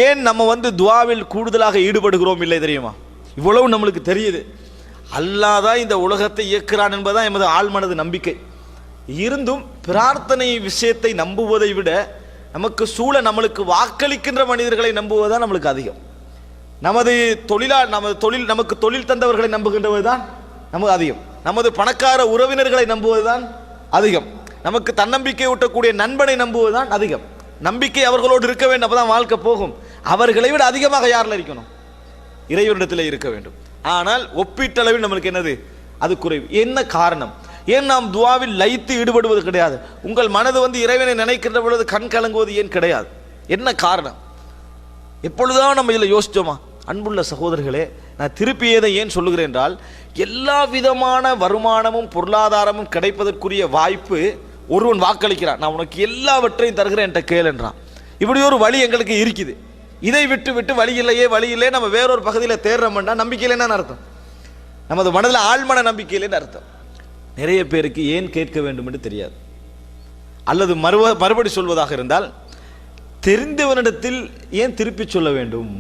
ஏன் நம்ம துஆவில் கூடுதலாக ஈடுபடுகிறோம் இல்லை தெரியுமா? இவ்வளவு நம்மளுக்கு தெரியுது. அல்லாஹ் தான் இந்த உலகத்தை இயக்குறான் என்பதுதான் எமது ஆழ்மனது நம்பிக்கை. இருந்தும் பிரார்த்தனை விஷயத்தை நம்புவதை விட நமக்கு நம்மளுக்கு வாக்களிக்கின்ற மனிதர்களை நம்புவதுதான் நம்மளுக்கு அதிகம். நமது நமக்கு தொழில் தந்தவர்களை நம்புகின்றவது தான் நமக்கு அதிகம். நமது பணக்கார உறவினர்களை நம்புவதுதான் அதிகம். நமக்கு தன்னம்பிக்கை ஊட்டக்கூடிய நண்பனை நம்புவதுதான் அதிகம். நம்பிக்கை அவர்களோடு இருக்க வேண்டும், அப்பதான் வாழ்க்கை போகும். அவர்களை விட அதிகமாக யாரில் இருக்கணும்? இறைவனிடத்தில் இருக்க வேண்டும். ஆனால் ஒப்பீட்டளவில் நம்மளுக்கு என்னது? அது குறைவு. என்ன காரணம்? ஏன் நாம் துஆவில் லயித்து ஈடுபடுவது கிடையாது? உங்கள் மனது இறைவனை நினைக்கின்ற பொழுது கண் கலங்குவது ஏன் கிடையாது? என்ன காரணம்? எப்பொழுதுதான் நம்ம இதில் யோசிச்சோமா? அன்புள்ள சகோதரர்களே, நான் திருப்பி ஏன் சொல்லுகிறேன் என்றால், எல்லா விதமான வருமானமும் பொருளாதாரமும் கிடைப்பதற்குரிய வாய்ப்பு ஒருவன் வாக்களிக்கிறான். நான் உனக்கு எல்லாவற்றையும் தருகிறேன் என்ற கேள் என்றான். இப்படி ஒரு வழி எங்களுக்கு இருக்குது. இதை விட்டு வழி இல்லையே நம்ம வேறொரு பகுதியில் தேடுறோம்னா நம்பிக்கையிலேன்னு அர்த்தம். நமது மனதில் ஆழ்மன நம்பிக்கையிலேன்னு அர்த்தம். நிறைய பேருக்கு ஏன் கேட்க வேண்டும் என்று தெரியாது. அல்லது மறுபடி சொல்வதாக இருந்தால், தெரிந்தவனிடத்தில் ஏன் திருப்பி சொல்ல வேண்டும்?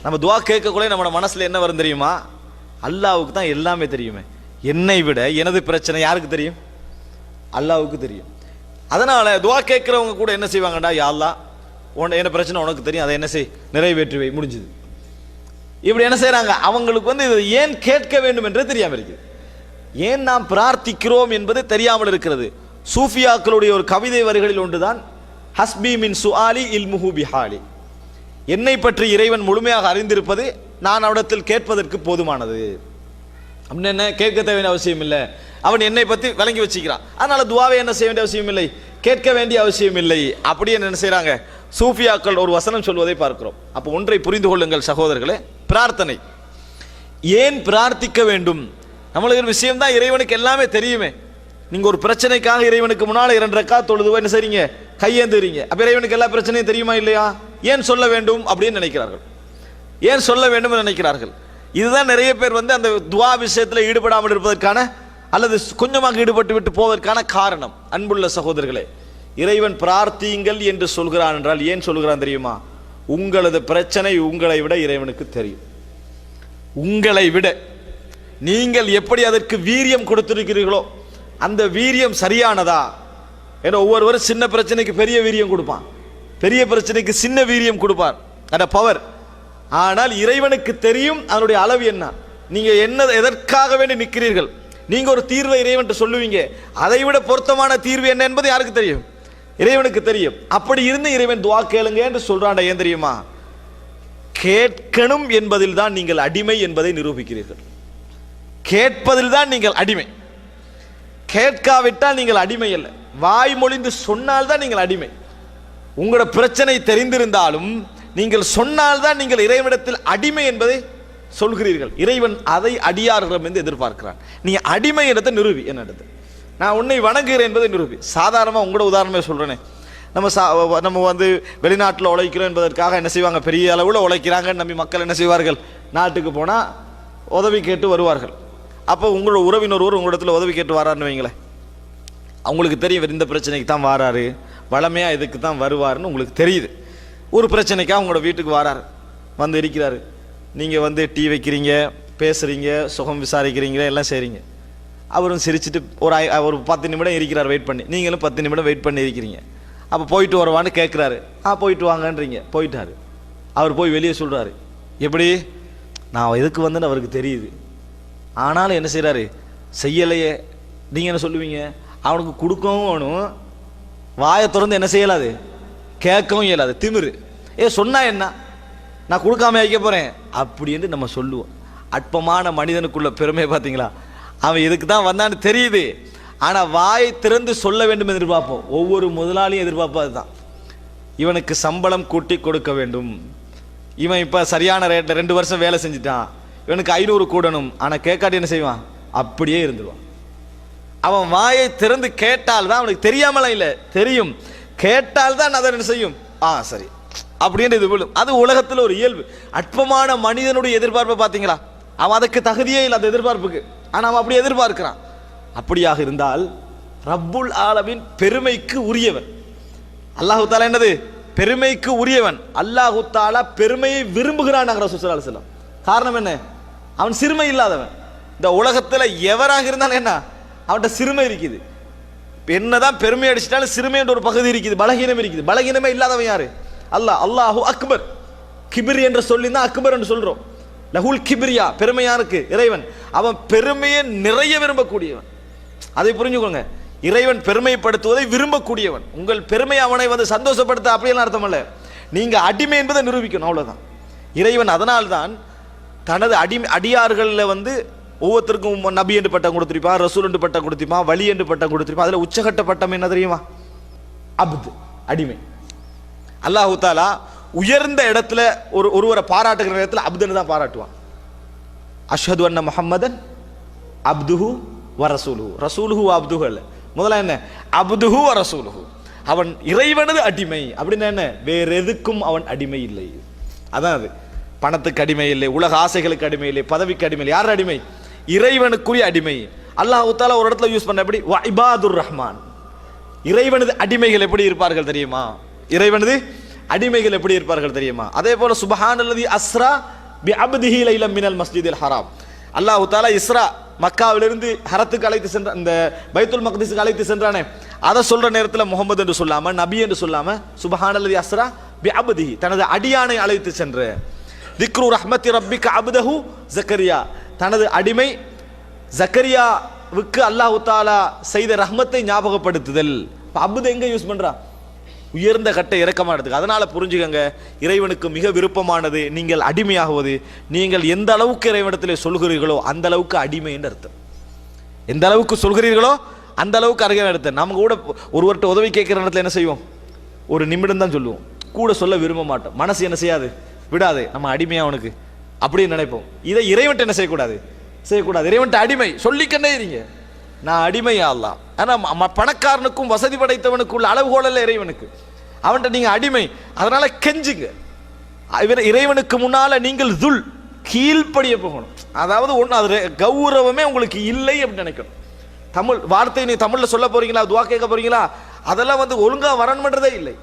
நம்ம துஆ கேட்கக்குள்ளே நம்ம மனசுல என்ன வரும் தெரியுமா? அல்லாஹ்வுக்கு தான் எல்லாமே தெரியுமே. என்னை விட எனது பிரச்சனை யாருக்கு தெரியும்? அல்லாஹ்வுக்கு தெரியும். அதனால துஆ கேட்கிறவங்க கூட என்ன செய்வாங்கடா, யா அல்லாஹ் என்ன பிரச்சனை உனக்கு தெரியும், அதை என்ன செய், நிறைவேற்றுவை, முடிஞ்சுது. இப்படி என்ன செய்யறாங்க? அவங்களுக்கு இதை ஏன் கேட்க வேண்டும் என்று தெரியாமல் இருக்குது. ஏன் நாம் பிரார்த்திக்கிறோம் என்பது தெரியாமல் இருக்கிறது. சூஃபியாக்களுடைய ஒரு கவிதை வரிகளில் ஒன்றுதான், ஹஸ்பி மின் சுஆலி இல்முஹு பிஹாலி. என்னை பற்றி இறைவன் முழுமையாக அறிந்திருப்பது நான் அவனிடத்தில் கேட்பதற்கு போதுமானது. அப்படின்னு என்ன, கேட்க தேவையான அவசியம் இல்லை. அவன் என்னை பற்றி விளங்கி வச்சுக்கிறான். அதனால துஆவை என்ன செய்ய வேண்டிய அவசியம் இல்லை, கேட்க வேண்டிய அவசியம் இல்லை. அப்படியே என்ன செய்யறாங்க? சூஃபியாக்கள் ஒரு வசனம் சொல்வதை பார்க்கிறோம். அப்போ ஒன்றை புரிந்து கொள்ளுங்கள் சகோதரர்களே, பிரார்த்தனை ஏன் பிரார்த்திக்க வேண்டும்? நம்மளுக்கு விஷயம் தான் இறைவனுக்கு எல்லாமே தெரியுமே. நீங்க ஒரு பிரச்சனைக்காக இறைவனுக்கு முன்னால் 2 ரக்காத் தொழுது என்ன செய்றீங்க? கையேந்துறீங்க. அப்ப இறைவனுக்கு எல்லா பிரச்சனையும் தெரியுமா இல்லையா? ஏன் சொல்ல வேண்டும் அப்படின்னு நினைக்கிறார்கள். ஏன் சொல்ல வேண்டும் நினைக்கிறார்கள். இதுதான் நிறைய பேர் அந்த துஆ விஷயத்தில் ஈடுபடாமல் இருப்பதற்கான அல்லது கொஞ்சமாக ஈடுபட்டு விட்டு போவதற்கான காரணம். அன்புள்ள சகோதரர்களே, இறைவன் பிரார்த்தியுங்கள் என்று சொல்கிறான் என்றால் ஏன் சொல்கிறான் தெரியுமா? உங்களது பிரச்சனை உங்களை விட இறைவனுக்கு தெரியும். உங்களை விட நீங்கள் எப்படி அதற்கு வீரியம் கொடுத்திருக்கிறீர்களோ அந்த வீரியம் சரியானதா? ஏன்னா ஒவ்வொருவரும் சின்ன பிரச்சனைக்கு பெரிய வீரியம் கொடுப்பான், பெரிய பிரச்சனைக்கு சின்ன வீரியம் கொடுப்பார், அந்த பவர். ஆனால் இறைவனுக்கு தெரியும் அதனுடைய அளவு என்ன. நீங்க என்ன எதற்காக வேண்டி நிற்கிறீர்கள்? நீங்க ஒரு தீர்வை இறைவன் சொல்லுவீங்க, அதை விட பொருத்தமான தீர்வு என்ன என்பது யாருக்கு தெரியும்? இறைவனுக்கு தெரியும். அப்படி இருந்து இறைவன் துஆ கேளுங்க என்று சொல்றான். ஏன் தெரியுமா? கேட்கணும் என்பதில் தான் நீங்கள் அடிமை என்பதை நிரூபிக்கிறீர்கள். கேட்பதில் தான் நீங்கள் அடிமை. கேட்காவிட்டால் நீங்கள் அடிமை அல்ல. வாய் மொழிந்து சொன்னால்தான் நீங்கள் அடிமை. உங்களோட பிரச்சனை தெரிந்திருந்தாலும் நீங்கள் சொன்னால்தான் நீங்கள் இறைவனிடத்தில் அடிமை என்பதை சொல்கிறீர்கள். இறைவன் அதை அடியார்கள் என்று எதிர்பார்க்கிறான். நீ அடிமை இடத்தை நிரூபி. என்னிடத்தில் நான் உன்னை வணங்குகிறேன் என்பதை நிரூபி. சாதாரணமாக உங்களோட உதாரணமே சொல்றேனே, நம்ம வெளிநாட்டில் உழைக்கிறோம் என்பதற்காக என்ன செய்வாங்க? பெரிய அளவில் உழைக்கிறாங்கன்னு நம்பி மக்கள் என்ன செய்வார்கள்? நாட்டுக்கு போனால் உதவி கேட்டு வருவார்கள். அப்போ உங்களோட உறவினர் உங்களிடத்தில் உதவி கேட்டு வராருன்னு வைங்களேன். அவங்களுக்கு தெரியும் இந்த பிரச்சனைக்கு தான் வாராரு, வளமையாக இதுக்கு தான் வருவாருன்னு உங்களுக்கு தெரியுது. ஒரு பிரச்சனைக்காக உங்களோட வீட்டுக்கு வராரு, இருக்கிறாரு. நீங்கள் டீ வைக்கிறீங்க, பேசுகிறீங்க, சுகம் விசாரிக்கிறீங்க, எல்லாம் செய்கிறீங்க. அவரும் சிரிச்சுட்டு ஒரு 10 நிமிடம் இருக்கிறார் வெயிட் பண்ணி. நீங்களும் 10 நிமிடம் வெயிட் பண்ணி இருக்கிறீங்க. அப்போ போயிட்டு வரவான்னு கேட்குறாரு. போயிட்டு வாங்கன்றீங்க. போயிட்டாரு. அவர் போய் வெளியே சொல்கிறாரு, எப்படி நான் எதுக்கு வந்தேன்னு அவருக்கு தெரியுது, ஆனாலும் என்ன செய்கிறாரு? செய்யலையே. நீங்கள் என்ன சொல்லுவீங்க? அவனுக்கு கொடுக்கவும் வேணும், வாயை திறந்து என்ன செய்யலாது? கேட்கவும் இயலாது. திமிரு. சொன்னா என்ன, நான் கொடுக்காம வைக்க போகிறேன் அப்படின்னு நம்ம சொல்லுவோம். அற்பமான மனிதனுக்குள்ள பெருமை பார்த்தீங்களா? அவன் எதுக்கு தான் வந்தான்னு தெரியுது, ஆனால் வாயை திறந்து சொல்ல வேண்டும் எதிர்பார்ப்போம். ஒவ்வொரு முதலாளியும் எதிர்பார்ப்பது தான். இவனுக்கு சம்பளம் கூட்டி கொடுக்க வேண்டும், இவன் இப்போ சரியான ரேட்டில் 2 வருஷம் வேலை செஞ்சுட்டான், இவனுக்கு 500 கூடணும். ஆனால் கேட்காட்டி என்ன செய்வான்? அப்படியே இருந்துருவான். அவன் வாயை திறந்து கேட்டால் தான், அவனுக்கு தெரியாமலாம் இல்லை, தெரியும், கேட்டால் தான் அதை என்ன செய்யும்? சரி அப்படின்னு இது விழும். அது உலகத்தில் ஒரு இயல்பு. அற்பமான மனிதனுடைய எதிர்பார்ப்பை பார்த்தீங்களா? அவன் அதுக்கு தகுதியே இல்லை அந்த எதிர்பார்ப்புக்கு, ஆனால் அவன் அப்படி எதிர்பார்க்கிறான். அப்படியாக இருந்தால் ரப்புல் ஆலமீன் பெருமைக்கு உரியவர். அல்லாஹ் தஆலா என்னது? பெருமைக்கு உரியவன். அல்லாஹு தஆலா பெருமையை விரும்புகிறான் ரசூல் ஸல்லல்லாஹு அலைஹி வஸல்லம். காரணம் என்ன? அவன் சிறுமை இல்லாதவன். இந்த உலகத்தில் எவராக இருந்தாலும் என்ன, அவன்கிட்ட சிறுமை இருக்குது. என்னதான் பெருமை அடிச்சிட்டாலும் சிறுமை என்ற ஒரு பகுதி இருக்குது, பலகீனம் இருக்குது. பலகீனமே இல்லாதவன் யாரு? அல்லாஹ். அல்லாஹு அக்பர். கிபிர் என்ற சொல்லி தான் அக்பர் என்று சொல்றோம். லஹுல் கிபிரியா, பெருமையாருக்கு இறைவன். அவன் பெருமையை நிறைய விரும்பக்கூடியவன். அதை புரிஞ்சுக்கோங்க. இறைவன் பெருமைப்படுத்துவதை விரும்பக்கூடியவன். உங்கள் பெருமை அவனை வந்து சந்தோஷப்படுத்த அப்படியெல்லாம் அர்த்தம் அல்ல. நீங்க அடிமை என்பதை நிரூபிக்கணும், அவ்வளவுதான். இறைவன் அதனால்தான் தனது அடியார்களில் வந்து ஒவ்வொருத்தருக்கும் நபி என்று பட்டம் கொடுத்திருப்பான், ரசூல் என்று பட்டம் கொடுத்திருப்பான், வலி என்று பட்டம் கொடுத்திருப்பான். அதுல உச்சகட்ட பட்டம் என்ன தெரியுமா? அப்து, அடிமை. அல்லாஹு தஆலா உயர்ந்த இடத்துல ஒருவரை பாராட்டுகிற இடத்துல அப்துன்னு தான் பாராட்டுவான். அஷ்ஹது அன்ன முஹம்மதன் அப்துஹு வ ரசூலுஹு. ரசூலுஹு அப்துஹு அல்ல. முதல்ல என்ன? அப்துஹு வ ரசூலுஹு. அவன் இறைவனது அடிமை. அப்படின்னா என்ன? வேற எதுக்கும் அவன் அடிமை இல்லை. அதான் அது. பணத்துக்கு அடிமை இல்லை, உலக ஆசைகளுக்கு அடிமை இல்லை, பதவிக்கு அடிமை இல்லை. யார் அடிமை? இறைவனுக்குரிய அடிமை. அல்லாஹ் தஆலா ஒரு இடத்துல யூஸ் பண்ண எப்படி? வ இபாதுர் ரஹ்மான். இறைவனது அடிமைகள் எப்படி இருப்பார்கள் தெரியுமா? இறைவனது அடிமைகள் எப்படி இருப்பார்கள் தெரியுமா? அதே போல சுப்ஹானல்லதி அஸ்ரா பி அப்திஹி லைலம் மினல் மஸ்ஜிதில் ஹராம். அல்லாஹ் தஆலா இஸ்ரா, மக்காவிலிருந்து ஹரத்துக்கு அழைத்து சென்ற, இந்த பைத்துல் மக்திஸுக்கு அழைத்து சென்றானே, அதை சொல்ற நேரத்தில் முகமது என்று சொல்லாம, நபி என்று சொல்லாம, சுப்ஹானல்லதி அஸ்ரா பி அப்திஹி, தனது அடியானை அழைத்து சென்ற. திக்ரு ரஹ்மத்தி ரப்பிக அப்தஹு ஜக்கரியா, தனது அடிமை ஜக்கரியாவுக்கு அல்லாஹ் தஆலா செய்த ரஹ்மத்தை ஞாபகப்படுத்துதல். அப்து எங்க யூஸ் பண்றா? உயர்ந்த கட்டை இறக்கமானதுக்கு. அதனால புரிஞ்சுக்கங்க, இறைவனுக்கு மிக விருப்பமானது நீங்கள் அடிமையாகுவது. நீங்கள் எந்த அளவுக்கு இறைவனிடத்தில் சொல்கிறீர்களோ அந்த அளவுக்கு அடிமை என்று அர்த்தம். எந்த அளவுக்கு சொல்கிறீர்களோ அந்த அளவுக்கு அருகே அர்த்தம். நம்ம கூட ஒருவர்கிட்ட உதவி கேட்கிற இடத்துல என்ன செய்வோம்? ஒரு நிமிடம் தான் சொல்லுவோம், கூட சொல்ல விரும்ப மாட்டோம். மனசு என்ன செய்யாது? விடாது. நம்ம அடிமையா அவனுக்கு அப்படின்னு நினைப்போம். இதை இறைவன்ட்ட என்ன செய்யக்கூடாது? செய்யக்கூடாது. இறைவன்ட்ட அடிமை சொல்லிக்கண்டே இருங்க, நான் அடிமையா அல்லாஹ். ஆனா பணக்காரனுக்கும் வசதி படைத்தவனுக்கு உள்ள அளவுகோல் அல்ல இறைவனுக்கு. அவன்கிட்ட நீங்க அடிமை. அதனால கெஞ்சுங்க. இறைவனுக்கு முன்னால நீங்கள் துல், கீழ்ப்படிய போகணும். அதாவது ஒன்று, அது கௌரவமே உங்களுக்கு இல்லை அப்படின்னு நினைக்கணும். தமிழ் வார்த்தை நீ தமிழ்ல சொல்ல போறீங்களா, துவா கேட்க போறீங்களா, அதெல்லாம் வந்து ஒழுங்கா வரணுன்றதே இல்லை.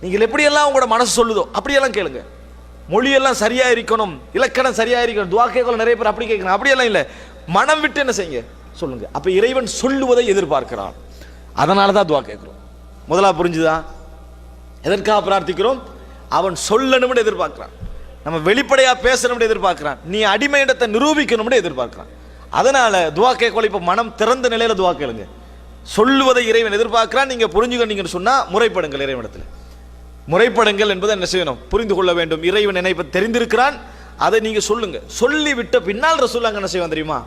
நீங்கள் எப்படியெல்லாம் உங்களோட மனசு சொல்லுதோ அப்படியெல்லாம் கேளுங்க. மொழியெல்லாம் சரியா இருக்கணும், இலக்கணம் சரியா இருக்கணும். துவா கேட்கலாம் நிறைய பேர் அப்படி கேட்கணும். அப்படியெல்லாம் இல்லை, மனம் விட்டு என்ன செய்யுங்க, சொல்லுங்க. அப்ப இறைவன் சொல்லுவதை எதிர்பார்க்கிறான். அதனால தான் துவா கேட்கிறோம். முதலா புரிஞ்சுதா? எதற்காக பிரார்த்திக்கிறோம்? அவன் சொல்லணும்னு எதிர்பார்க்கிறான். நம்ம வெளிப்படையா பேசணும்னு எதிர்பார்க்கிறான். நீ அடிமை இடத்தை நிரூபிக்கணும்னு எதிர்பார்க்கிறான். அதனால துவா கேட்கல. இப்ப மனம் திறந்த நிலையில துவா கேளுங்க. சொல்லுவதை இறைவன் எதிர்பார்க்கிறான். நீங்க புரிஞ்சுக்கணும்னு சொன்னா முறைப்படுங்கள். இறைவனிடத்துல முறைப்படுங்கள் என்பதை என்ன செய்யணும்? புரிந்து கொள்ள வேண்டும். இறைவன் என்னை தெரிந்திருக்கிறான், அதை நீங்க சொல்லுங்க. சொல்லி விட்ட பின்னால் ரசூலுல்லாஹ் என்ன செய்வான் தெரியுமா?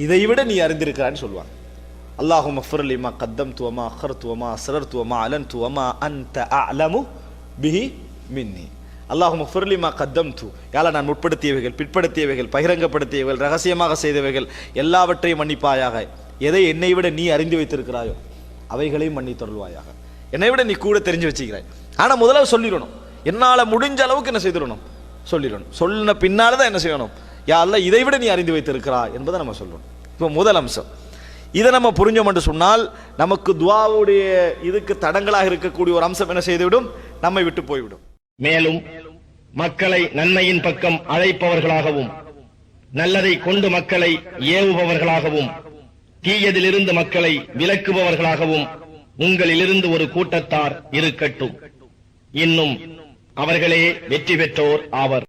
இதை விட நீ அறிந்திருக்கிறான்னு சொல்லுவான். அல்லாஹும்ம ஃபிர் லி மா கத்தம்து வமா அഖர்து வமா அஸ்ரர்து வமா அலன்து வமா அன்த அஅலமு பிஹி மின்னி. அல்லாஹும்ம ஃபிர் லி மா கத்தம்து, யால நான் முற்படுத்தியவைகள், பிற்படுத்தியவைகள், பகிரங்கப்படுத்தியவைகள், ரகசியமாக செய்தவைகள் எல்லாவற்றையும் மன்னிப்பாயாக. எதை என்னை விட நீ அறிந்து வைத்திருக்கிறாயோ அவைகளையும் மன்னித்தருள்வாயாக. என்னை விட நீ கூட தெரிஞ்சு வச்சுக்கிறாய். ஆனா முதல்ல சொல்லிடணும். என்னால முடிஞ்ச அளவுக்கு என்ன செய்திடணும்? சொல்லிடணும். சொன்ன பின்னால தான் என்ன செய்யணும்? யா அல்லாஹ் இதை விட நீ அறிந்து வைத்திருக்கிறாய் என்பதை நம்ம சொல்லணும். இப்போ முதல் அம்சம் இதை நம்ம புரிஞ்சோம் என்று சொன்னால் நமக்கு துஆவுடைய இதுக்கு தடங்களாக இருக்கக்கூடிய ஒரு அம்சம் என்ன செய்துவிடும்? நம்மை விட்டு போய்விடும். மேலும் மக்களை நன்மையின் பக்கம் அழைப்பவர்களாகவும், நல்லதை கொண்டு மக்களை ஏவுபவர்களாகவும், தீயதிலிருந்து மக்களை விலக்குபவர்களாகவும் உங்களிலிருந்து ஒரு கூட்டத்தார் இருக்கட்டும். இன்னும் அவர்களே வெற்றி பெற்றோர் ஆவர்.